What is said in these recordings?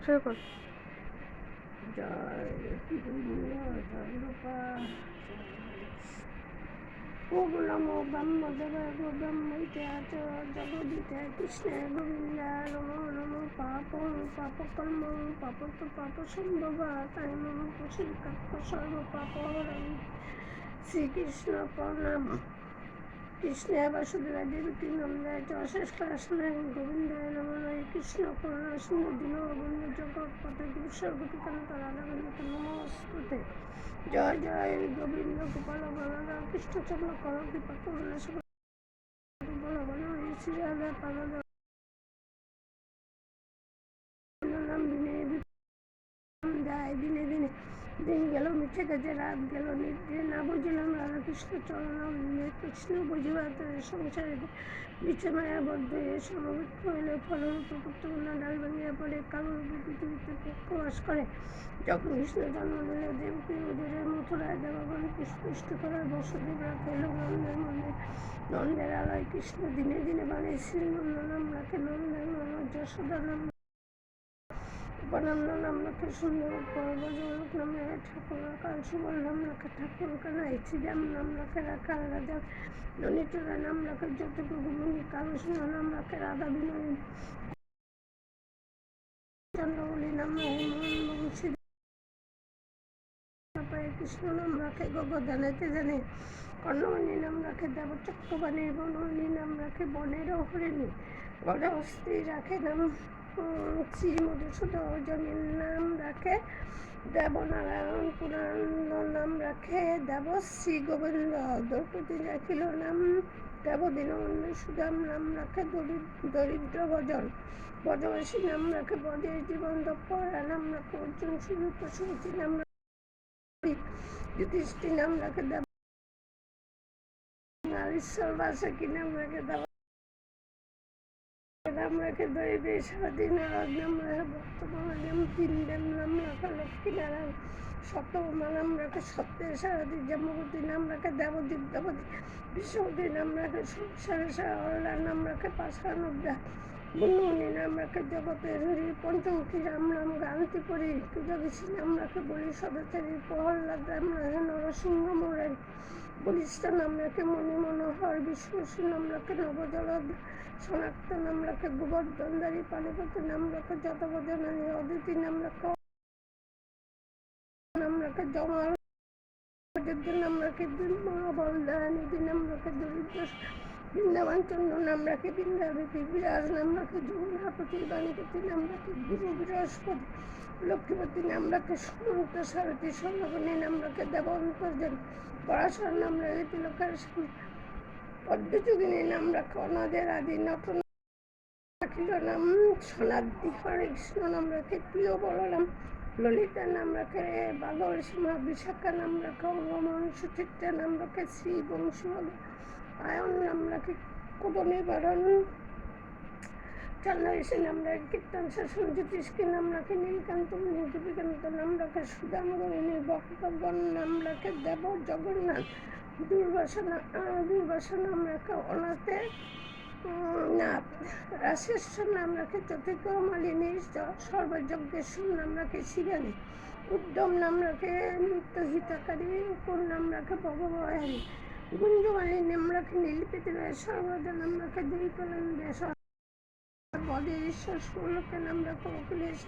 শুরু কর। জয় জয় রূপা ওম নমো ব্রহ্মদেবায় গো ব্রহ্মৈত্যায় চ জগদীতায় কৃষ্ণায় গোবিন্দায় নমো নমো পাপকর্ম পাপসম্ভবায় নমো পশুকাত্ম সর্ব পাপহরণ। শ্রীকৃষ্ণ প্রণাম। কৃষ্ণায় বাসুদেবায় দেবকী নন্দায় চ অশেষ কৃষ্ণায় গোবিন্দায় নমো। কৃষ্ণ করুণা সিন্ধু দীনবন্ধু জগৎপতে গোপীকান্ত রাধাকান্ত নমস্তুতে। জয় জয় গোবিন্দ গোপাল বলরাম কৃষ্ণচন্দ্র কর কৃপা করুণা বল বল শ্রী রাধা পাদ নাম দিনে দিনে দিন গেল মিঠে গেছে রাত গেল নিদ্রে না বুঝলাম রাধা কৃষ্ণ চরণ কৃষ্ণ বুঝিবার সংসারে বিছানায় বদ্ধ এ সমবেত হইলে ফলরূপ পুত্রকন্যা ডাল ভাঙিয়া পড়ে কালরূপে পৃথিবীতে প্রবাস করে। যখন কৃষ্ণ জন্ম নিল দেবকী উদরে মথুরায় দেবগণ পুষ্পিষ্ট করার বসুদেব রাখে নন্দের মন্দির নন্দের আলয় কৃষ্ণ দিনে দিনে বাণী শ্রীনন্দ নাম রাখে নন্দের নন্দ যশোদা নাম উপনন্দ নাম রাখে সুন্দর পর্বজনক নাম রাখে ঠাকুর কাল সুবল নাম রাখে ঠাকুর কানাই শ্রীরাম নাম রাখে রাখাল রাজা ললিতরা নাম রাখে যতটুকুমণি কালুসিংহ নাম রাখে রাধা বিনয় চন্দ্রবলী নাম রাখে মোহন বংশী কৃষ্ণ নাম রাখে গগদানেতে জানে কর্ণমণি নাম রাখে দেব চক্রবাণী বনমণি নাম রাখে বনের হরিণী গদহস্তি রাখে নাম শ্রী মধুসূদনের নাম রাখে দেবনারায়ণ পুরাণ নাম রাখে দেব শ্রী গোবিন্দ দ্রৌপদী রাখিল নাম দেব দীনবন্ধু সুদাম নাম রাখে দরিদ্র ভজন ব্রজবাসী নাম রাখে ব্রজের জীবন দপ্পরা নাম রাখে অর্জুন সুযুক্ত সুমতি নাম যুধিষ্ঠির নাম রাখে দেব নারীশ্বর বাসকি নাম রাখে দেব নাম রাখে দৈবে স্বাধীন নাম রাখে ভক্তমালাম তিনদেব নাম রাখে লক্ষ্মীনারায়ণ সপ্তমা নাম রাখে সত্যের সারথী জাম্বতী নাম রাখে দেবদীপ দেবতী বিশ্বতী নাম রাখে সংসার নাম রাখে পাশানুদ্যা বন্যমণি নাম রাখে জগতের হরি পঞ্চমুখী রাম নাম গানতি পরি পূজাবিষী নাম রাখে বলি সদাচারী প্রহ্লাদ নাম রাখে নরসিংহ মুরারি বলিষ্ঠ নাম রাখে মণি মনোহর বিশ্বসী নাম রাখে নবজলদ শনাক্ত নাম রাখে গোবর্ধনধারী পানিপতি নাম রাখে যতবজনানী অদিতি নাম রাখে জমাল নাম রাখে বলদানিধি নাম রাখে দরিদ্র বৃন্দাবন চন্দ্র নাম রাখে বৃন্দাবতী বিরাজ নাম রাখে যমুনাপতি বাণীপতি নাম রাখে গুরু বৃহস্পতি লক্ষ্মীপতি নাম রাখে সুমন্ত সারথী স্বর্ণগণী নাম রাখে দেবন্তর্জন পরাশর নাম রাখে তিলকার পদ্মযোগিনী নাম রাখে অনাদের আদি নটন রাখিল নাম সনাদি হরে কৃষ্ণ নাম রাখে প্রিয় বলরাম ললিতা নাম রাখে বাদল সীমা বিশাখা নাম রাখে অঙ্গমন সুচিত্রা নাম রাখে শ্রী বংশীবল আয়ন নাম রাখে কুবনিবারণ চন্দ্রঋষি নাম রাখে কীর্তন শাসন জ্যোতিষকে নাম রাখে নীলকান্ত দীপিকান্ত নাম রাখে সুদাম গরিণী ভক্তগণ নাম রাখে দেব জগন্নাথ দুর্বাসা নাম রাখে অনাথে নাথ রাশেশ্বর নাম রাখে চতুর্থ মালিনী সর্বযজ্ঞেশ্বর নাম রাখে শিবানী উদ্যম নাম রাখে নিত্যহিতকারী উপর নাম রাখে ভগবানী গুঞ্জমালী নাম রাখে নীলপতি রায় সর্বদা নাম রাখে দুইকলন দেশ বদের ঈশ্বর সুলোকে নাম রাখে অখিলেশ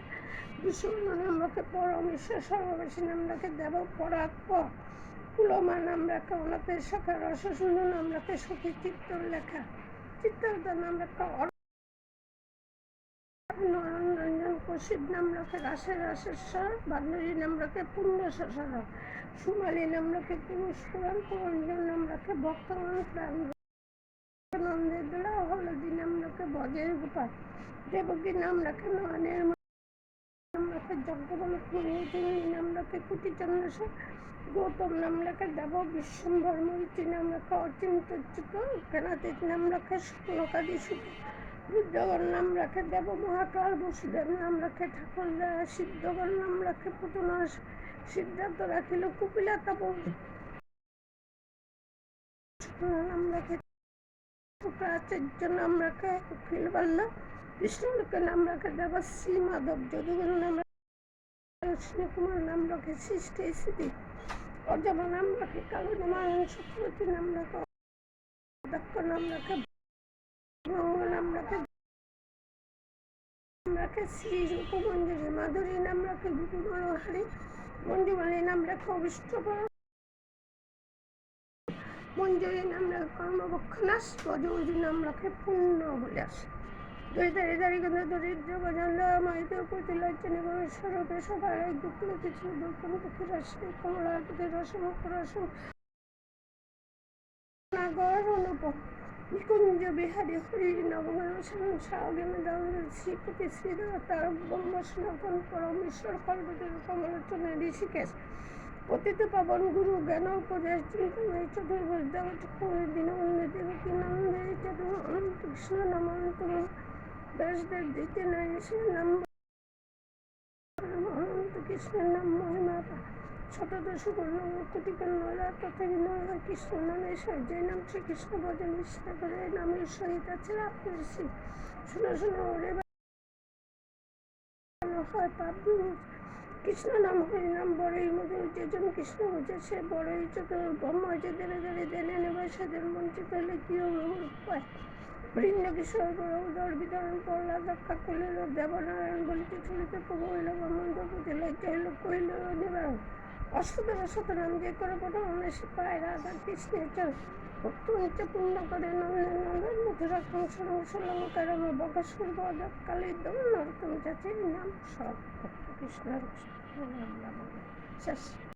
বিষ্ণু নাম রাখে পরমেশ্বর সর্ববাসী নাম রাখে দেব পরাৎপ কুলমা নাম রাখে অনাথের শাখা রসসুন্দর নাম রাখে সখী চিত্তর লেখা চিত্তরতা নাম রাখে নয়নরঞ্জন কৌশিক নাম রাখে রাশেশ্বর বান্ধবী নাম রাখে পুণ্য সসাধক সুমালী নাম রাখে পুরুষ পুরাণ পুরঞ্জন নাম রাখে ভক্তগণ প্রাণ নন্দের দোলা হলদী নাম রাখে বজের গোপাল দেবকী নাম রাখে নয়নের নাম রাখে যজ্ঞবলক নাম রাখে কুটিচন্দ্রেশ্বর গৌতম নাম রাখে দেব বিশ্বম্ভর মরিচি নাম রাখে অচিন্তচ্যুত জ্ঞানাতীত নাম রাখে শুক্লকাদি সুত রুদ্রগণ নাম রাখে দেব মহাকাল বসুদেব নাম রাখে ঠাকুর সিদ্ধগণ নাম রাখে পুতনাশ সিদ্ধার্থ রাখিল কুপিলাতা নাম রাখে শুক্রাচার্য নাম রাখে অখিল বাল্লা কৃষ্ণলোকের নাম রাখে দেবশ্রী মাধব, যদুগুরু নাম রাখে কুমার, নাম রাখে সৃষ্টি স্মৃতি, অজবা নাম রাখে কালো নারায়ণ, চক্রবর্তী নাম রাখে অধ্যক্ষ, নাম রাখে নাম রাখে শ্রী রূপমঞ্জুরি, মাধুরী নাম রাখে বিপুল মনোহারী, মঞ্জুমালী নাম রাখে অবিষ্ট, মঞ্জুরি নাম রাখে কর্মবক্ষনাশ, গজবতী নাম রাখে পূর্ণ অভিলাষ। দরিদ্র গজাল্লা মাইদের প্রতি লজ্জা নিবারণ স্বরূপে সবার এক দুঃখ কিছু দুর্গম দুঃখের রাশি কমলার প্রতি রসম রসম নাগর অনুপম নিকুঞ্জ বিহারী হরি নবগণ সাগমে দামোদর শ্রীপতি শ্রীধর তার ব্রহ্মস্নাতন পরমেশ্বর পার্বতীর কমলোচনে ঋষিকেশ পতিত পাবন গুরু জ্ঞান উপদেশ চিন্তাময় চতুর্ভুজ দেবঠাকুর দীনবন্ধু দেবকী নন্দে চতুর অনন্ত কৃষ্ণ নাম অনন্ত ব্যাসদেব দ্বিতীয় নয় নাম অনন্ত কৃষ্ণের নাম মহিমা শতদশ কোটি নরা তথা নরা কৃষ্ণ নামে যে নাম শ্রীকৃষ্ণ ভজন নিষ্ঠা করে নামের সহিত আছে আপনার শ্রী শুনো শুনো ওরে হয় পাপ কৃষ্ণ নাম হরি নাম বড়ই মধুর, যেজন কৃষ্ণ বোঝে সে বড়ই চতুর, ব্রহ্মা যে দেনে দেনে দেনে নেবে সেদিন বঞ্চিত হলে কি উপায়। বৃন্দ কিশোর উদর বিতরণ প্রহ্লাদ রক্ষা করিল, দেবনারায়ণ বলিতে চলিতে প্রভু হইল, ব্রহ্মাণ্ড প্রতি লজ্জা হইল কহিল নিবারণ, অষ্টদশ শতনাম যে করে প্রথম সে পায় রাধা কৃষ্ণের চল ভক্ত হচ্ছে পূর্ণ করে নন্দন নন্দন মথুরা কংস লঙ্কার বকাসুর বধ কালী দম নরতম যাচ্ছে নাম সব ভক্ত কৃষ্ণের শেষ।